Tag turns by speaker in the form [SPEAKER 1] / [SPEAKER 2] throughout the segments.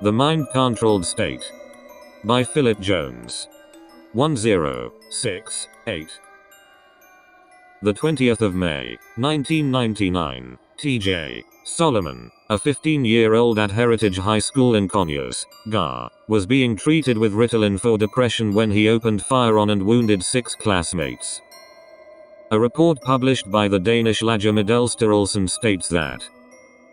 [SPEAKER 1] The Mind-Controlled State. By Philip Jones. 1068. The 20th of May, 1999, T.J. Solomon, a 15-year-old at Heritage High School in Conyers, GA, was being treated with Ritalin for depression when he opened fire on and wounded 6 classmates. A report published by the Danish Lægemiddelstyrelsen states that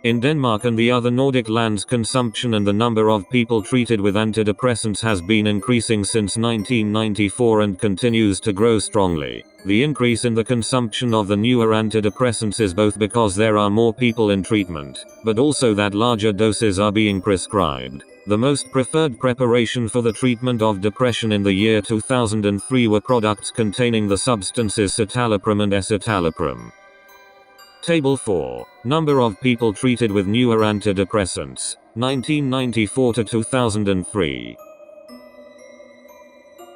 [SPEAKER 1] in Denmark and the other Nordic lands, consumption and the number of people treated with antidepressants has been increasing since 1994 and continues to grow strongly. The increase in the consumption of the newer antidepressants is both because there are more people in treatment, but also that larger doses are being prescribed. The most preferred preparation for the treatment of depression in the year 2003 were products containing the substances citalopram and escitalopram. Table 4. Number of people treated with newer antidepressants, 1994 to 2003.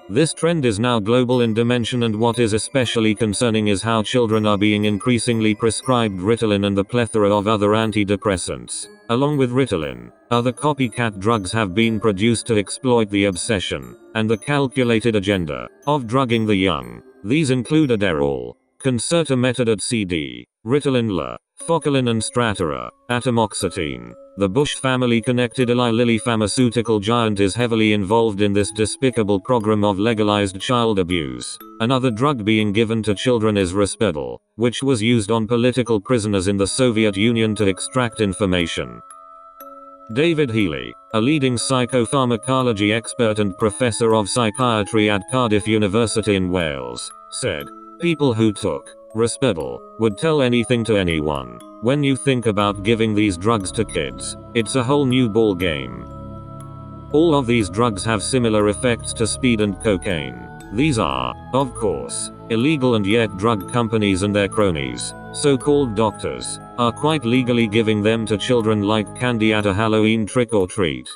[SPEAKER 1] This trend is now global in dimension, and what is especially concerning is how children are being increasingly prescribed Ritalin and the plethora of other antidepressants. Along with Ritalin, other copycat drugs have been produced to exploit the obsession and the calculated agenda of drugging the young. These include Adderall, Concerta Metadot CD, Ritalin La, Focalin and Strattera, atomoxetine. The Bush family-connected Eli Lilly pharmaceutical giant is heavily involved in this despicable program of legalized child abuse. Another drug being given to children is Risperdal, which was used on political prisoners in the Soviet Union to extract information. David Healy, a leading psychopharmacology expert and professor of psychiatry at Cardiff University in Wales, said, "People who took Risperdal would tell anything to anyone. When you think about giving these drugs to kids, it's a whole new ball game." All of these drugs have similar effects to speed and cocaine. These are, of course, illegal, and yet drug companies and their cronies, so-called doctors, are quite legally giving them to children like candy at a Halloween trick-or-treat.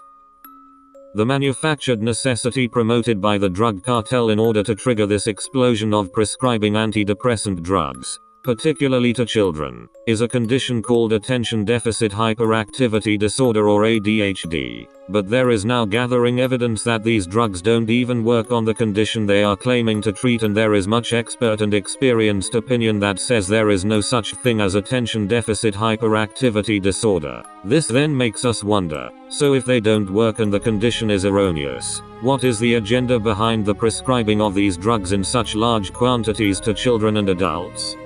[SPEAKER 1] The manufactured necessity promoted by the drug cartel in order to trigger this explosion of prescribing antidepressant drugs, particularly to children, is a condition called attention deficit hyperactivity disorder, or ADHD. But there is now gathering evidence that these drugs don't even work on the condition they are claiming to treat, and there is much expert and experienced opinion that says there is no such thing as attention deficit hyperactivity disorder. This then makes us wonder, so if they don't work and the condition is erroneous, what is the agenda behind the prescribing of these drugs in such large quantities to children and adults?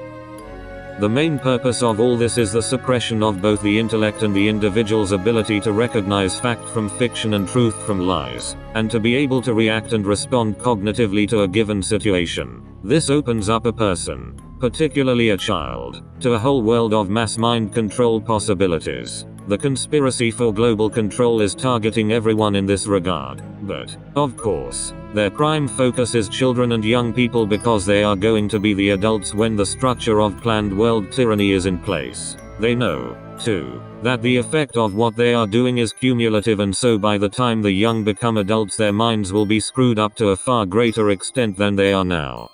[SPEAKER 1] The main purpose of all this is the suppression of both the intellect and the individual's ability to recognize fact from fiction and truth from lies, and to be able to react and respond cognitively to a given situation. This opens up a person, particularly a child, to a whole world of mass mind control possibilities. The conspiracy for global control is targeting everyone in this regard, but, of course, their prime focus is children and young people, because they are going to be the adults when the structure of planned world tyranny is in place. They know, too, that the effect of what they are doing is cumulative, and so by the time the young become adults, their minds will be screwed up to a far greater extent than they are now.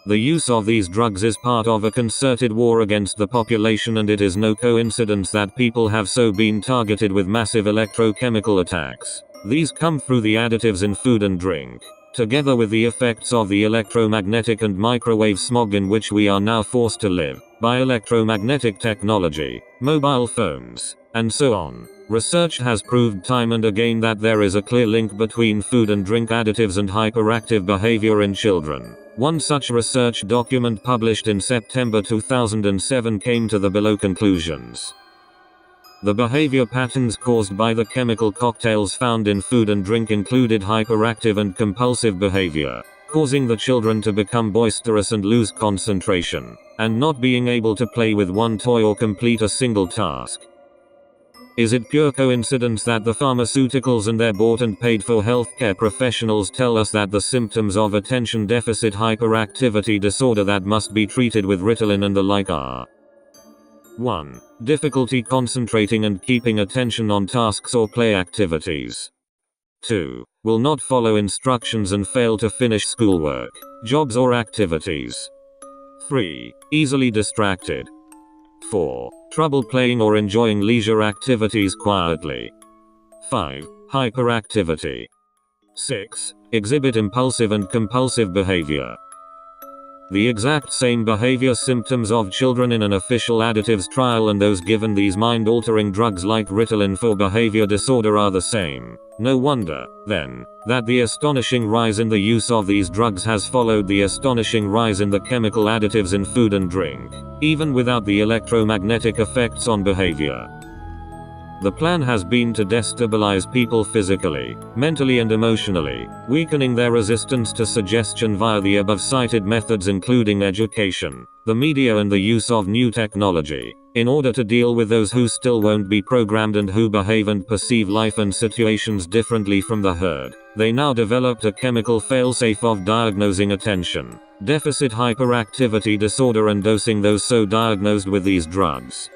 [SPEAKER 1] The use of these drugs is part of a concerted war against the population, and it is no coincidence that people have so been targeted with massive electrochemical attacks. These come through the additives in food and drink, together with the effects of the electromagnetic and microwave smog in which we are now forced to live, by electromagnetic technology, mobile phones, and so on. Research has proved time and again that there is a clear link between food and drink additives and hyperactive behavior in children. One such research document published in September 2007 came to the below conclusions. The behavior patterns caused by the chemical cocktails found in food and drink included hyperactive and compulsive behavior, causing the children to become boisterous and lose concentration, and not being able to play with one toy or complete a single task. Is it pure coincidence that the pharmaceuticals and their bought and paid for healthcare professionals tell us that the symptoms of attention deficit hyperactivity disorder that must be treated with Ritalin and the like are 1. Difficulty concentrating and keeping attention on tasks or play activities. 2. Will not follow instructions and fail to finish schoolwork, jobs or activities. 3. Easily distracted. 4. Trouble playing or enjoying leisure activities quietly. 5. Hyperactivity. 6. Exhibit impulsive and compulsive behavior. The exact same behavior symptoms of children in an official additives trial and those given these mind-altering drugs like Ritalin for behavior disorder are the same. No wonder, then, that the astonishing rise in the use of these drugs has followed the astonishing rise in the chemical additives in food and drink, even without the electromagnetic effects on behavior. The plan has been to destabilize people physically, mentally and emotionally, weakening their resistance to suggestion via the above-cited methods including education, the media and the use of new technology. In order to deal with those who still won't be programmed and who behave and perceive life and situations differently from the herd, they now developed a chemical failsafe of diagnosing attention deficit hyperactivity disorder and dosing those so diagnosed with these drugs.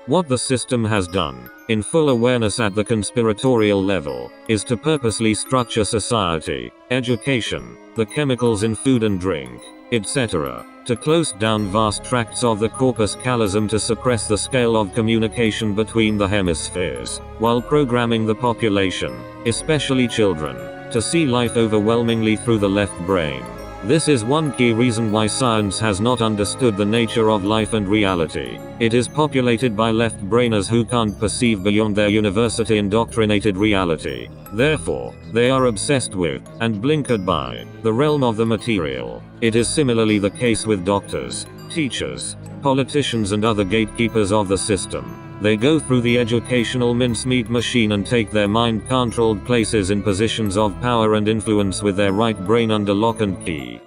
[SPEAKER 1] What the system has done, in full awareness at the conspiratorial level, is to purposely structure society, education, the chemicals in food and drink, etc., to close down vast tracts of the corpus callosum to suppress the scale of communication between the hemispheres, while programming the population, especially children, to see life overwhelmingly through the left brain. This is one key reason why science has not understood the nature of life and reality. It is populated by left-brainers who can't perceive beyond their university-indoctrinated reality. Therefore, they are obsessed with, and blinkered by, the realm of the material. It is similarly the case with doctors, teachers, politicians and other gatekeepers of the system. They go through the educational mincemeat machine and take their mind-controlled places in positions of power and influence with their right brain under lock and key.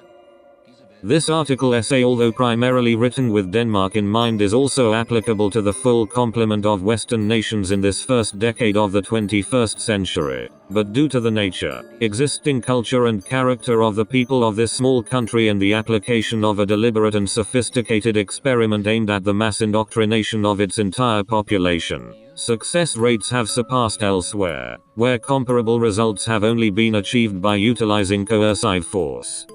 [SPEAKER 1] This article essay, although primarily written with Denmark in mind, is also applicable to the full complement of Western nations in this first decade of the 21st century. But due to the nature, existing culture and character of the people of this small country and the application of a deliberate and sophisticated experiment aimed at the mass indoctrination of its entire population, success rates have surpassed elsewhere, where comparable results have only been achieved by utilizing coercive force.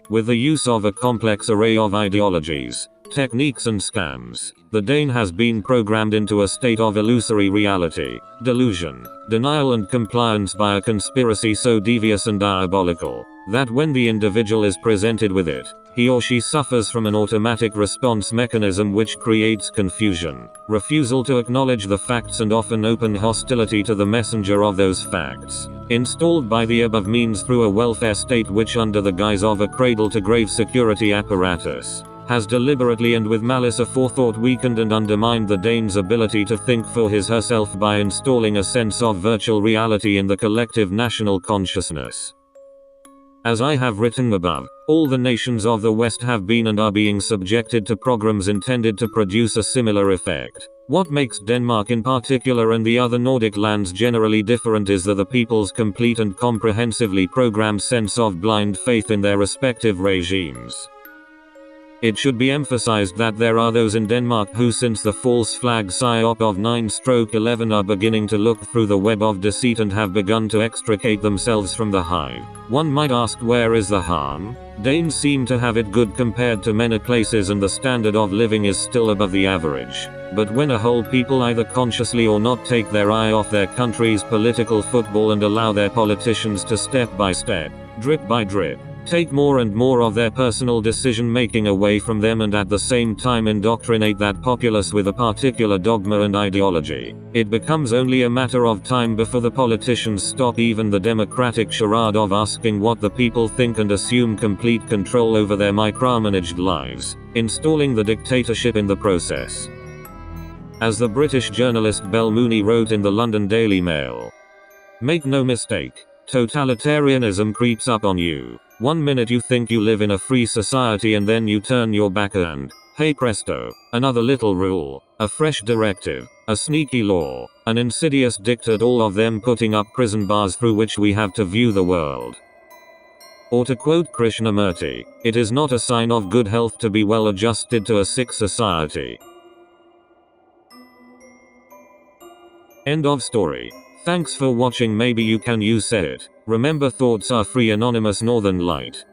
[SPEAKER 1] With the use of a complex array of ideologies, techniques and scams, the Dane has been programmed into a state of illusory reality, delusion, denial and compliance by a conspiracy so devious and diabolical, that when the individual is presented with it, he or she suffers from an automatic response mechanism which creates confusion, refusal to acknowledge the facts and often open hostility to the messenger of those facts, installed by the above means through a welfare state which under the guise of a cradle-to-grave security apparatus, has deliberately and with malice aforethought weakened and undermined the Dane's ability to think for his/herself by installing a sense of virtual reality in the collective national consciousness. As I have written above, all the nations of the West have been and are being subjected to programs intended to produce a similar effect. What makes Denmark in particular and the other Nordic lands generally different is the people's complete and comprehensively programmed sense of blind faith in their respective regimes. It should be emphasized that there are those in Denmark who, since the false flag psyop of 9/11, are beginning to look through the web of deceit and have begun to extricate themselves from the hive. One might ask, where is the harm? Danes seem to have it good compared to many places and the standard of living is still above the average. But when a whole people either consciously or not take their eye off their country's political football and allow their politicians to step by step, drip by drip, take more and more of their personal decision-making away from them and at the same time indoctrinate that populace with a particular dogma and ideology, it becomes only a matter of time before the politicians stop even the democratic charade of asking what the people think and assume complete control over their micromanaged lives, installing the dictatorship in the process. As the British journalist Bell Mooney wrote in the London Daily Mail, "Make no mistake, totalitarianism creeps up on you. One minute you think you live in a free society and then you turn your back and, hey presto, another little rule, a fresh directive, a sneaky law, an insidious diktat, all of them putting up prison bars through which we have to view the world." Or to quote Krishnamurti, "It is not a sign of good health to be well adjusted to a sick society." End of story. Thanks for watching. Maybe you can use it. Remember, thoughts are free. Anonymous Northern Light.